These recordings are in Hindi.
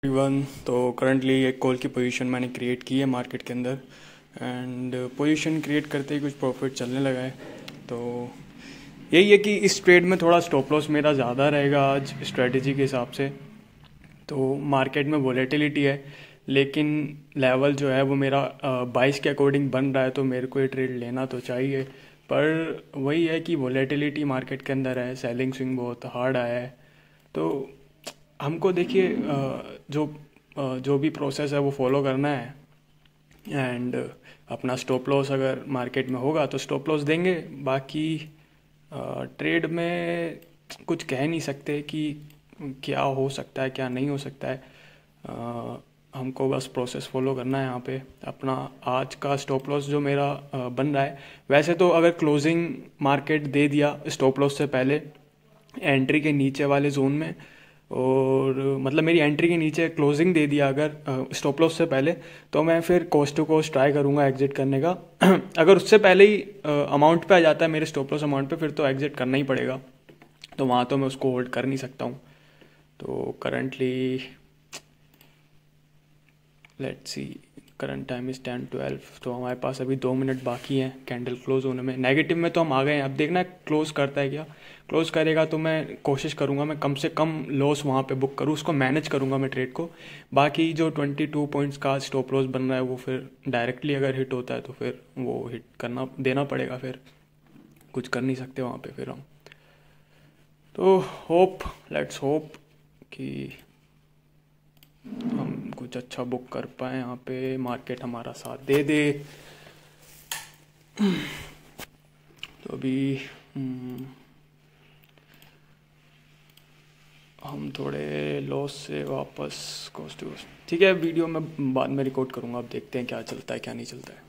एवरीवन। तो करंटली एक कॉल की पोजीशन मैंने क्रिएट की है मार्केट के अंदर एंड पोजीशन क्रिएट करते ही कुछ प्रॉफिट चलने लगा है। तो यही है कि इस ट्रेड में थोड़ा स्टॉप लॉस मेरा ज़्यादा रहेगा आज स्ट्रेटजी के हिसाब से। तो मार्केट में वोलेटिलिटी है, लेकिन लेवल जो है वो मेरा 22 के अकॉर्डिंग बन रहा है, तो मेरे को ये ट्रेड लेना तो चाहिए। पर वही है कि वोलेटिलिटी मार्केट के अंदर है, सेलिंग स्विंग बहुत हार्ड आया है। तो हमको देखिए जो भी प्रोसेस है वो फॉलो करना है एंड अपना स्टॉप लॉस अगर मार्केट में होगा तो स्टॉप लॉस देंगे। बाकी ट्रेड में कुछ कह नहीं सकते कि क्या हो सकता है क्या नहीं हो सकता है। हमको बस प्रोसेस फॉलो करना है यहाँ पे। अपना आज का स्टॉप लॉस जो मेरा बन रहा है, वैसे तो अगर क्लोजिंग मार्केट दे दिया स्टॉप लॉस से पहले एंट्री के नीचे वाले जोन में, और मतलब मेरी एंट्री के नीचे क्लोजिंग दे दिया अगर स्टॉप लॉस से पहले, तो मैं फिर कोस्ट टू कोस्ट ट्राई करूँगा एग्जिट करने का। अगर उससे पहले ही अमाउंट पे आ जाता है मेरे स्टॉप लॉस अमाउंट पे, फिर तो एग्जिट करना ही पड़ेगा। तो वहाँ तो मैं उसको होल्ड कर नहीं सकता हूँ। तो currently let's see, current time is 10:12। तो हमारे पास अभी 2 मिनट बाकी हैं कैंडल क्लोज होने में। नेगेटिव में तो हम आ गए हैं, अब देखना है क्लोज करता है क्या। क्लोज करेगा तो मैं कोशिश करूँगा मैं कम से कम लॉस वहाँ पे बुक करूँ, उसको मैनेज करूँगा मैं ट्रेड को। बाकी जो 22 पॉइंट्स का स्टॉप लॉस बन रहा है वो फिर डायरेक्टली अगर हिट होता है तो फिर वो हिट करना देना पड़ेगा, फिर कुछ कर नहीं सकते वहाँ पे फिर हम। तो लेट्स होप कि हम कुछ अच्छा बुक कर पाए यहाँ पे, मार्केट हमारा साथ दे दे। तो अभी हम थोड़े लॉस से वापस कोस्ट टू कोस्ट, ठीक है। वीडियो मैं बाद में रिकॉर्ड करूँगा, अब देखते हैं क्या चलता है क्या नहीं चलता है।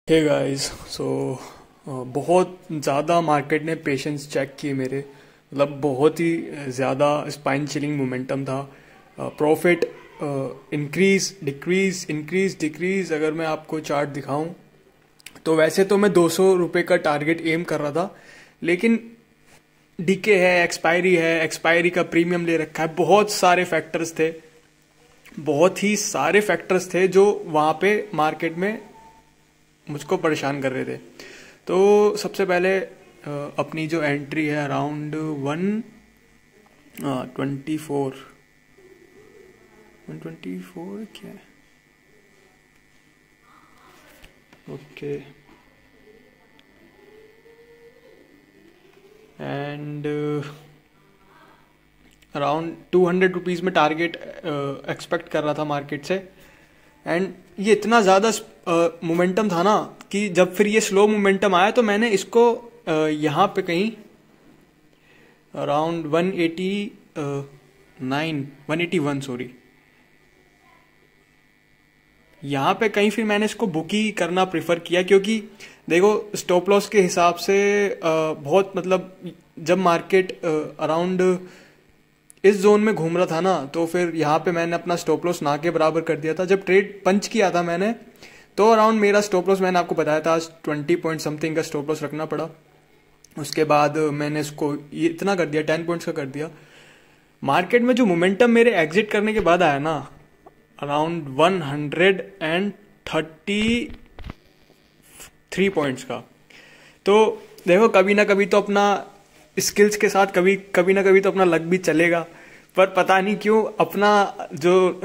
हे गाइस, सो बहुत ज़्यादा मार्केट ने पेशेंस चेक किए मेरे, मतलब बहुत ही ज़्यादा स्पाइन चिलिंग मोमेंटम था। Profit increase decrease increase decrease. अगर मैं आपको चार्ट दिखाऊं तो वैसे तो मैं 200 रुपये का टारगेट एम कर रहा था, लेकिन डीके है, एक्सपायरी का प्रीमियम ले रखा है, बहुत सारे फैक्टर्स थे, बहुत ही सारे फैक्टर्स थे जो वहाँ पे मार्केट में मुझको परेशान कर रहे थे। तो सबसे पहले अपनी जो एंट्री है अराउंड 124 क्या है, ओके, एंड अराउंड 200 रुपीज़ में टारगेट एक्सपेक्ट कर रहा था मार्केट से। एंड ये इतना ज़्यादा मोमेंटम था ना कि जब फिर ये स्लो मोमेंटम आया तो मैंने इसको यहाँ पे कहीं अराउंड 181 सॉरी, यहाँ पे कहीं फिर मैंने इसको बुक ही करना प्रेफर किया, क्योंकि देखो स्टॉप लॉस के हिसाब से बहुत, मतलब जब मार्केट अराउंड इस जोन में घूम रहा था ना, तो फिर यहाँ पे मैंने अपना स्टॉप लॉस ना के बराबर कर दिया था। जब ट्रेड पंच किया था मैंने, तो अराउंड मेरा स्टॉप लॉस मैंने आपको बताया था 20 पॉइंट समथिंग का स्टॉप लॉस रखना पड़ा। उसके बाद मैंने इसको ये इतना कर दिया, 10 पॉइंट्स का कर दिया। मार्केट में जो मोमेंटम मेरे एग्जिट करने के बाद आया ना, अराउंड 133 पॉइंट्स का। तो देखो कभी ना कभी तो अपना स्किल्स के साथ कभी ना कभी तो अपना लक भी चलेगा, पर पता नहीं क्यों अपना जो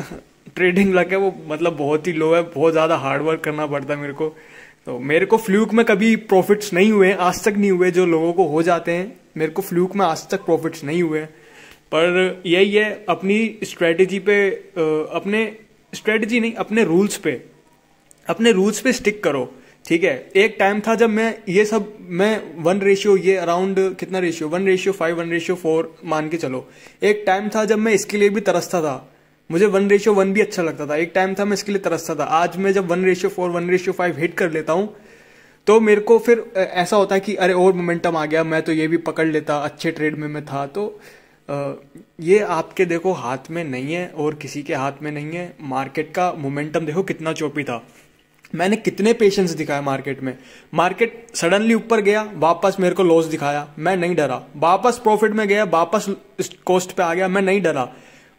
ट्रेडिंग लक है वो मतलब बहुत ही लो है, बहुत ज़्यादा हार्ड वर्क करना पड़ता है मेरे को। तो मेरे को फ्लूक में कभी प्रॉफिट्स नहीं हुए, आज तक नहीं हुए, जो लोगों को हो जाते हैं, मेरे को फ्लूक में आज तक प्रॉफिट्स नहीं हुए। पर यही है, अपनी स्ट्रेटेजी पे अपने स्ट्रेटेजी नहीं, अपने रूल्स पे स्टिक करो, ठीक है। एक टाइम था जब मैं ये सब, मैं 1 रेशियो, ये अराउंड कितना रेशियो, 1:5 1:4 मान के चलो। एक टाइम था जब मैं इसके लिए भी तरसता था, मुझे 1:1 भी अच्छा लगता था, एक टाइम था मैं इसके लिए तरसता था। आज मैं जब 1:4 1:5 हिट कर लेता हूं तो मेरे को फिर ऐसा होता है कि अरे और मोमेंटम आ गया, मैं तो ये भी पकड़ लेता, अच्छे ट्रेड में मैं था। तो ये आपके देखो हाथ में नहीं है और किसी के हाथ में नहीं है। मार्केट का मोमेंटम देखो कितना चौपी था, मैंने कितने पेशेंस दिखाया मार्केट में। मार्केट सडनली ऊपर गया, वापस मेरे को लॉस दिखाया, मैं नहीं डरा, वापस प्रॉफिट में गया, वापस कॉस्ट पे आ गया, मैं नहीं डरा,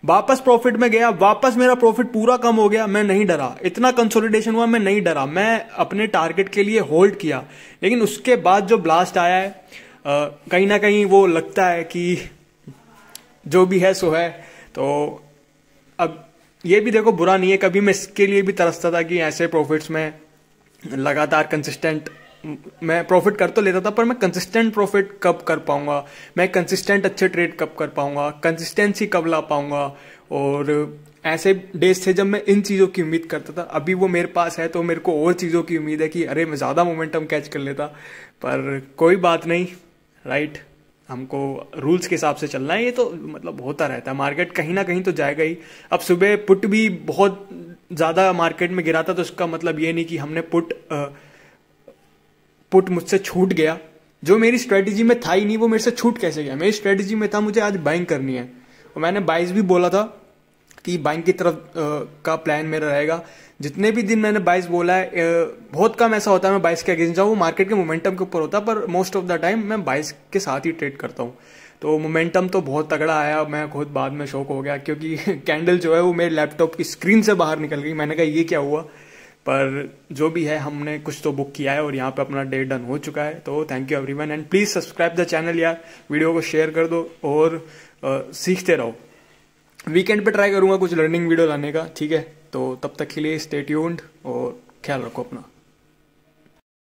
वापस प्रॉफिट में गया, वापस मेरा प्रॉफिट पूरा कम हो गया, मैं नहीं डरा, इतना कंसोलिडेशन हुआ, मैं नहीं डरा, मैं अपने टारगेट के लिए होल्ड किया। लेकिन उसके बाद जो ब्लास्ट आया है, कहीं ना कहीं वो लगता है कि जो भी है सो है। तो अब ये भी देखो बुरा नहीं है, कभी मैं इसके लिए भी तरसता था कि ऐसे प्रॉफिट्स में लगातार कंसिस्टेंट मैं प्रॉफिट कर तो लेता था, पर मैं कंसिस्टेंट प्रॉफिट कब कर पाऊंगा, मैं कंसिस्टेंट अच्छे ट्रेड कब कर पाऊंगा, कंसिस्टेंसी कब ला पाऊंगा। और ऐसे डेज थे जब मैं इन चीज़ों की उम्मीद करता था। अभी वो मेरे पास है तो मेरे को और चीज़ों की उम्मीद है कि अरे मैं ज़्यादा मोमेंटम कैच कर लेता, पर कोई बात नहीं, राइट। हमको रूल्स के हिसाब से चलना है, ये तो मतलब होता रहता है, मार्केट कहीं ना कहीं तो जाएगा ही। अब सुबह पुट भी बहुत ज़्यादा मार्केट में गिरा था, तो उसका मतलब ये नहीं कि हमने पुट मुझसे छूट गया, जो मेरी स्ट्रेटेजी में था ही नहीं, वो मेरे से छूट कैसे गया। मेरी स्ट्रेटेजी में था मुझे आज बाइंग करनी है, और मैंने बाइस भी बोला था कि बाइंग की तरफ का प्लान मेरा रहेगा। जितने भी दिन मैंने बाइस बोला है, बहुत कम ऐसा होता है मैं बाइस के अगेंस्ट जाऊँ, वो मार्केट के मोमेंटम के ऊपर होता है, पर मोस्ट ऑफ द टाइम मैं बाइस के साथ ही ट्रेड करता हूँ। तो मोमेंटम तो बहुत तगड़ा आया, मैं खुद बाद में शॉक हो गया, क्योंकि कैंडल जो है वो मेरे लैपटॉप की स्क्रीन से बाहर निकल गई। मैंने कहा ये क्या हुआ, पर जो भी है हमने कुछ तो बुक किया है और यहाँ पे अपना डे डन हो चुका है। तो thank you everyone, and please subscribe the channel यार, वीडियो को शेयर कर दो और सीखते रहो। वीकेंड पे ट्राई करूंगा कुछ लर्निंग वीडियो लाने का, ठीक है। तो तब तक के लिए स्टे ट्यून्ड और ख्याल रखो अपना।